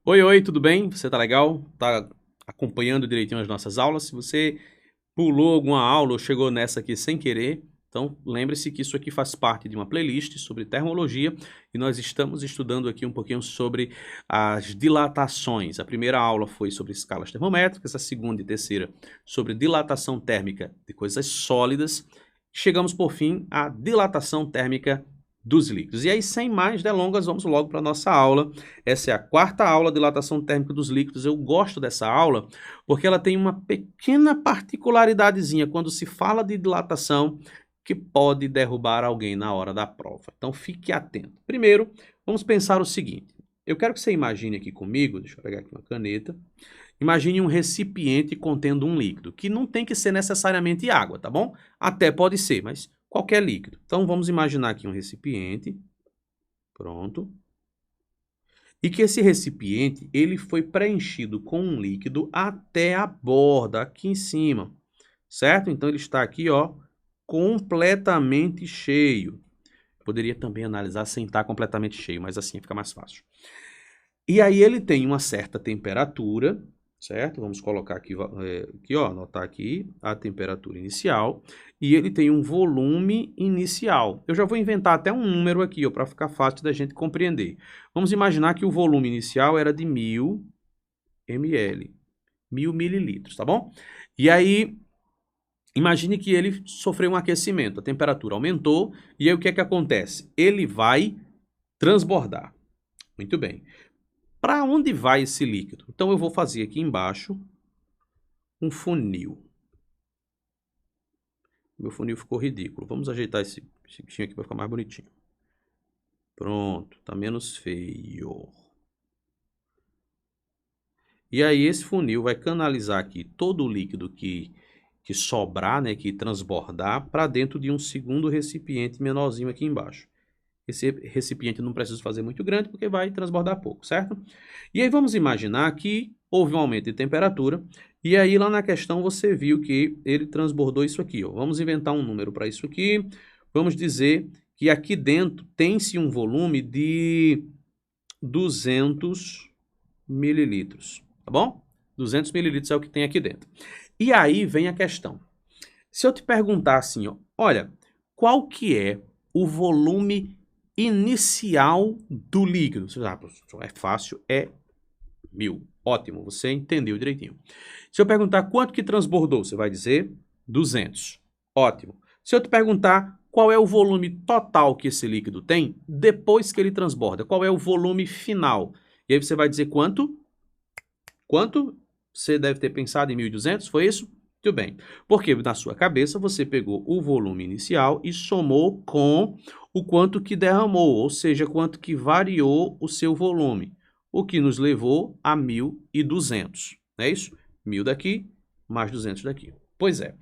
Oi, oi, tudo bem? Você tá legal? Tá acompanhando direitinho as nossas aulas? Se você pulou alguma aula ou chegou nessa aqui sem querer, então lembre-se que isso aqui faz parte de uma playlist sobre termologia e nós estamos estudando aqui um pouquinho sobre as dilatações. A primeira aula foi sobre escalas termométricas, a segunda e terceira sobre dilatação térmica de coisas sólidas. Chegamos, por fim, à dilatação térmica dos líquidos. E aí, sem mais delongas, vamos logo para a nossa aula. Essa é a quarta aula, dilatação térmica dos líquidos. Eu gosto dessa aula porque ela tem uma pequena particularidadezinha quando se fala de dilatação que pode derrubar alguém na hora da prova. Então, fique atento. Primeiro, vamos pensar o seguinte. Eu quero que você imagine aqui comigo, deixa eu pegar aqui uma caneta. Imagine um recipiente contendo um líquido, que não tem que ser necessariamente água, tá bom? Até pode ser, mas qualquer líquido. Então, vamos imaginar aqui um recipiente. Pronto. E que esse recipiente, ele foi preenchido com um líquido até a borda, aqui em cima, certo? Então, ele está aqui, ó, completamente cheio. Poderia também analisar sem estar completamente cheio, mas assim fica mais fácil. E aí ele tem uma certa temperatura, certo? Vamos colocar aqui, aqui ó, anotar aqui a temperatura inicial. E ele tem um volume inicial. Eu já vou inventar até um número aqui, para ficar fácil da gente compreender. Vamos imaginar que o volume inicial era de 1000 ml, 1000 mililitros, tá bom? E aí, imagine que ele sofreu um aquecimento, a temperatura aumentou, e aí o que é que acontece? Ele vai transbordar. Muito bem. Para onde vai esse líquido? Então eu vou fazer aqui embaixo um funil. Meu funil ficou ridículo. Vamos ajeitar esse bichinho aqui para ficar mais bonitinho. Pronto, tá menos feio. E aí esse funil vai canalizar aqui todo o líquido que sobrar, né, que transbordar, para dentro de um segundo recipiente menorzinho aqui embaixo. Esse recipiente não precisa fazer muito grande, porque vai transbordar pouco, certo? E aí vamos imaginar que houve um aumento de temperatura, e aí lá na questão você viu que ele transbordou isso aqui, ó. Vamos inventar um número para isso aqui. Vamos dizer que aqui dentro tem-se um volume de 200 mililitros, tá bom? 200 mililitros é o que tem aqui dentro. E aí vem a questão. Se eu te perguntar assim, ó, olha, qual que é o volume inicial do líquido? Você sabe, é fácil, é 1000. Ótimo, você entendeu direitinho. Se eu perguntar quanto que transbordou, você vai dizer 200. Ótimo. Se eu te perguntar qual é o volume total que esse líquido tem, depois que ele transborda, qual é o volume final? E aí você vai dizer quanto? Quanto? Você deve ter pensado em 1.200, foi isso? Muito bem. Porque na sua cabeça você pegou o volume inicial e somou com o quanto que derramou, ou seja, quanto que variou o seu volume, o que nos levou a 1.200. Não é isso? 1.000 daqui, mais 200 daqui. Pois é.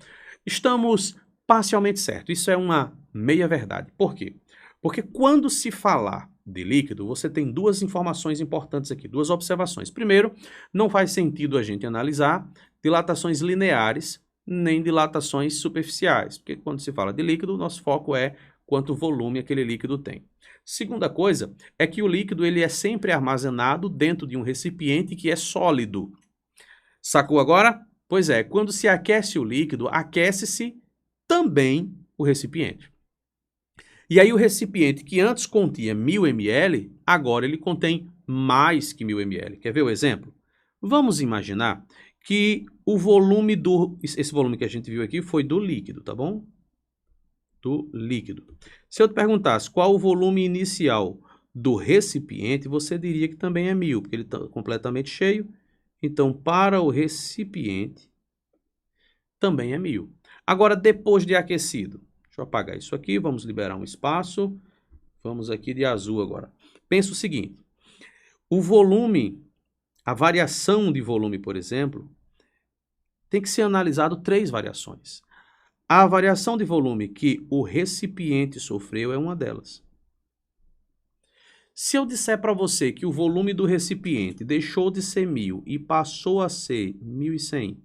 Estamos parcialmente certos. Isso é uma meia-verdade. Por quê? Porque quando se falar de líquido, você tem duas informações importantes aqui, duas observações. Primeiro, não faz sentido a gente analisar dilatações lineares nem dilatações superficiais, porque quando se fala de líquido, nosso foco é quanto volume aquele líquido tem. Segunda coisa é que o líquido ele é sempre armazenado dentro de um recipiente que é sólido. Sacou agora? Pois é, quando se aquece o líquido, aquece-se também o recipiente. E aí o recipiente que antes continha 1000 ml, agora ele contém mais que 1000 ml. Quer ver o exemplo? Vamos imaginar que o volume esse volume que a gente viu aqui foi do líquido, tá bom? Do líquido. Se eu te perguntasse qual o volume inicial do recipiente, você diria que também é 1000, porque ele está completamente cheio. Então, para o recipiente, também é 1000. Agora, depois de aquecido, deixa eu apagar isso aqui, vamos liberar um espaço. Vamos aqui de azul agora. Pensa o seguinte, o volume, a variação de volume, por exemplo, tem que ser analisado três variações. A variação de volume que o recipiente sofreu é uma delas. Se eu disser para você que o volume do recipiente deixou de ser 1000 e passou a ser 1100,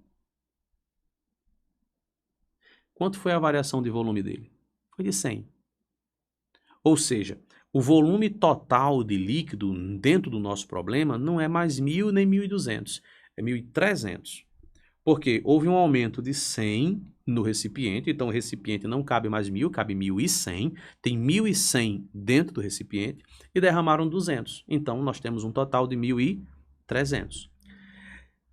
quanto foi a variação de volume dele? Foi de 100. Ou seja, O volume total de líquido dentro do nosso problema não é mais 1.000 nem 1.200, é 1.300. Porque houve um aumento de 100 no recipiente, então o recipiente não cabe mais 1.000, cabe 1.100, tem 1.100 dentro do recipiente e derramaram 200. Então nós temos um total de 1.300.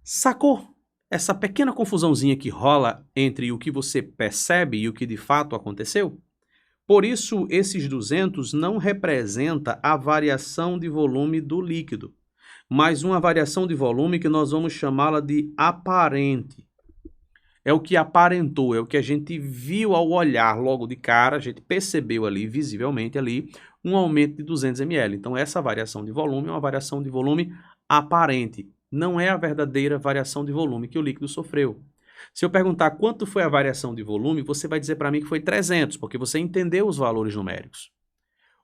Sacou essa pequena confusãozinha que rola entre o que você percebe e o que de fato aconteceu? Por isso, esses 200 não representa a variação de volume do líquido, mas uma variação de volume que nós vamos chamá-la de aparente. É o que aparentou, é o que a gente viu ao olhar logo de cara, a gente percebeu ali, visivelmente ali, um aumento de 200 ml. Então, essa variação de volume é uma variação de volume aparente. Não é a verdadeira variação de volume que o líquido sofreu. Se eu perguntar quanto foi a variação de volume, você vai dizer para mim que foi 300, porque você entendeu os valores numéricos.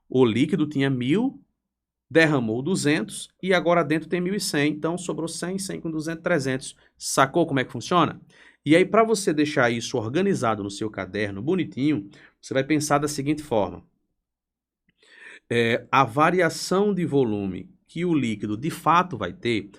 O líquido tinha 1.000, derramou 200 e agora dentro tem 1.100, então sobrou 100, 100 com 200, 300. Sacou como é que funciona? E aí, para você deixar isso organizado no seu caderno, bonitinho, você vai pensar da seguinte forma. A variação de volume que o líquido de fato vai ter.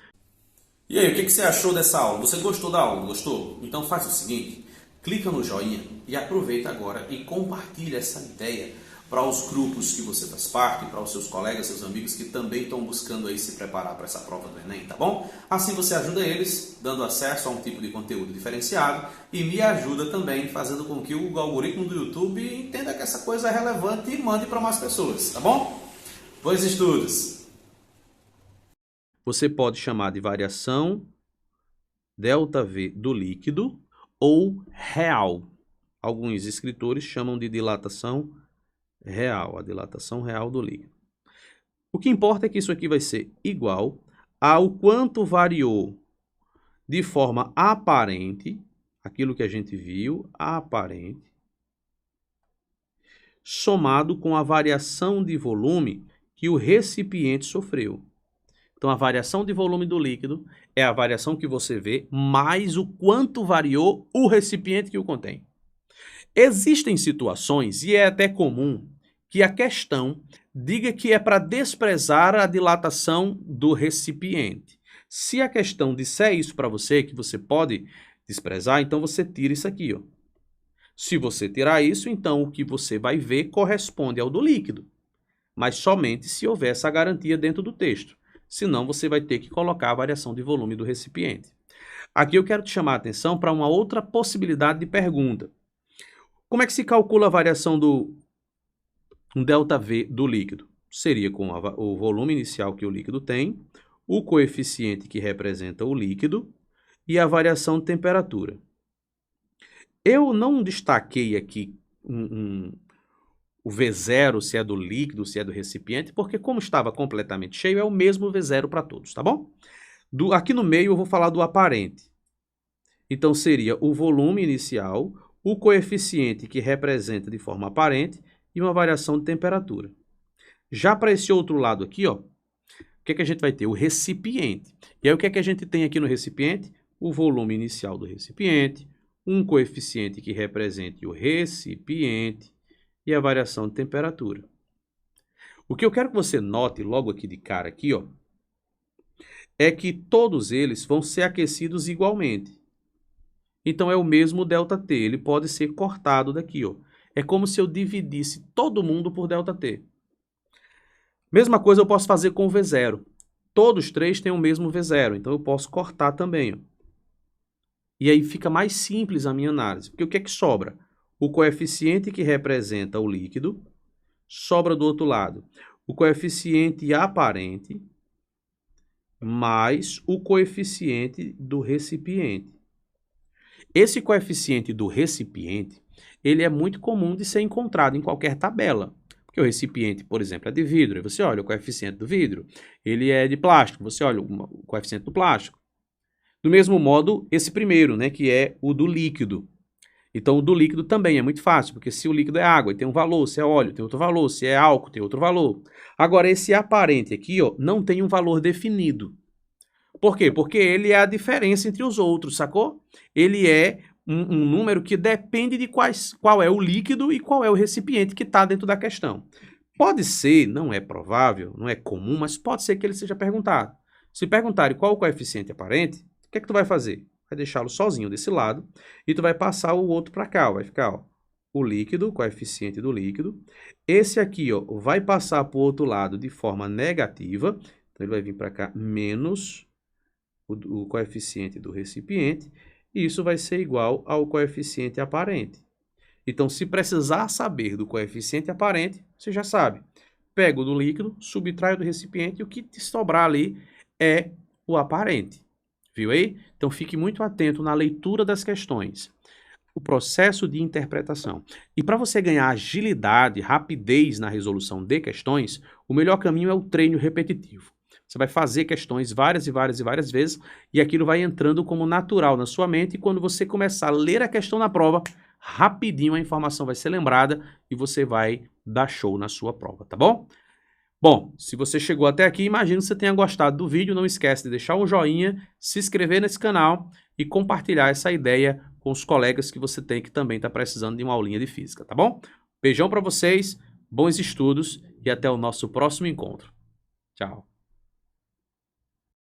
E aí, o que você achou dessa aula? Você gostou da aula? Gostou? Então faz o seguinte, clica no joinha e aproveita agora e compartilha essa ideia para os grupos que você faz parte, para os seus colegas, seus amigos que também estão buscando aí se preparar para essa prova do Enem, tá bom? Assim você ajuda eles, dando acesso a um tipo de conteúdo diferenciado e me ajuda também fazendo com que o algoritmo do YouTube entenda que essa coisa é relevante e mande para mais pessoas, tá bom? Bons estudos! Você pode chamar de variação ΔV do líquido ou real. Alguns escritores chamam de dilatação real, a dilatação real do líquido. O que importa é que isso aqui vai ser igual ao quanto variou de forma aparente, aquilo que a gente viu, aparente, somado com a variação de volume que o recipiente sofreu. Então, a variação de volume do líquido é a variação que você vê, mais o quanto variou o recipiente que o contém. Existem situações, e é até comum, que a questão diga que é para desprezar a dilatação do recipiente. Se a questão disser isso para você, que você pode desprezar, então você tira isso aqui, ó. Se você tirar isso, então o que você vai ver corresponde ao do líquido, mas somente se houver essa garantia dentro do texto. Senão, você vai ter que colocar a variação de volume do recipiente. Aqui eu quero te chamar a atenção para uma outra possibilidade de pergunta. Como é que se calcula a variação do ΔV do líquido? Seria com o volume inicial que o líquido tem, o coeficiente que representa o líquido e a variação de temperatura. Eu não destaquei aqui o V0, se é do líquido, se é do recipiente, porque como estava completamente cheio, é o mesmo V0 para todos, tá bom? Aqui no meio eu vou falar do aparente. Então seria o volume inicial, o coeficiente que representa de forma aparente e uma variação de temperatura. Já para esse outro lado aqui, ó, o que é que a gente vai ter? O recipiente. E aí o que é que a gente tem aqui no recipiente? O volume inicial do recipiente, um coeficiente que represente o recipiente, e a variação de temperatura. O que eu quero que você note logo aqui de cara aqui, ó, é que todos eles vão ser aquecidos igualmente. Então é o mesmo ΔT, ele pode ser cortado daqui, ó. É como se eu dividisse todo mundo por ΔT. Mesma coisa eu posso fazer com o V0. Todos três têm o mesmo V0, então eu posso cortar também, ó. E aí fica mais simples a minha análise, porque o que é que sobra? O coeficiente que representa o líquido, sobra do outro lado o coeficiente aparente, mais o coeficiente do recipiente. Esse coeficiente do recipiente, ele é muito comum de ser encontrado em qualquer tabela. Porque o recipiente, por exemplo, é de vidro, e você olha o coeficiente do vidro. Ele é de plástico, você olha o coeficiente do plástico. Do mesmo modo, esse primeiro, né, que é o do líquido. Então, o do líquido também é muito fácil, porque se o líquido é água, tem um valor, se é óleo, tem outro valor, se é álcool, tem outro valor. Agora, esse aparente aqui, ó, não tem um valor definido. Por quê? Porque ele é a diferença entre os outros, sacou? Ele é um número que depende de qual é o líquido e qual é o recipiente que está dentro da questão. Pode ser, não é provável, não é comum, mas pode ser que ele seja perguntado. Se perguntarem qual o coeficiente aparente, o que é que tu vai fazer? Vai deixá-lo sozinho desse lado e tu vai passar o outro para cá, ó. Vai ficar, ó, o líquido, o coeficiente do líquido. Esse aqui, ó, vai passar para o outro lado de forma negativa, então ele vai vir para cá menos o coeficiente do recipiente, e isso vai ser igual ao coeficiente aparente. Então, se precisar saber do coeficiente aparente, você já sabe. Pega o do líquido, subtrai do recipiente e o que te sobrar ali é o aparente. Viu aí? Então, fique muito atento na leitura das questões. O processo de interpretação. E para você ganhar agilidade, rapidez na resolução de questões, o melhor caminho é o treino repetitivo. Você vai fazer questões várias e várias e várias vezes e aquilo vai entrando como natural na sua mente e quando você começar a ler a questão na prova, rapidinho a informação vai ser lembrada e você vai dar show na sua prova, tá bom? Bom, se você chegou até aqui, imagino que você tenha gostado do vídeo. Não esquece de deixar um joinha, se inscrever nesse canal e compartilhar essa ideia com os colegas que você tem que também está precisando de uma aulinha de física, tá bom? Beijão para vocês, bons estudos e até o nosso próximo encontro. Tchau.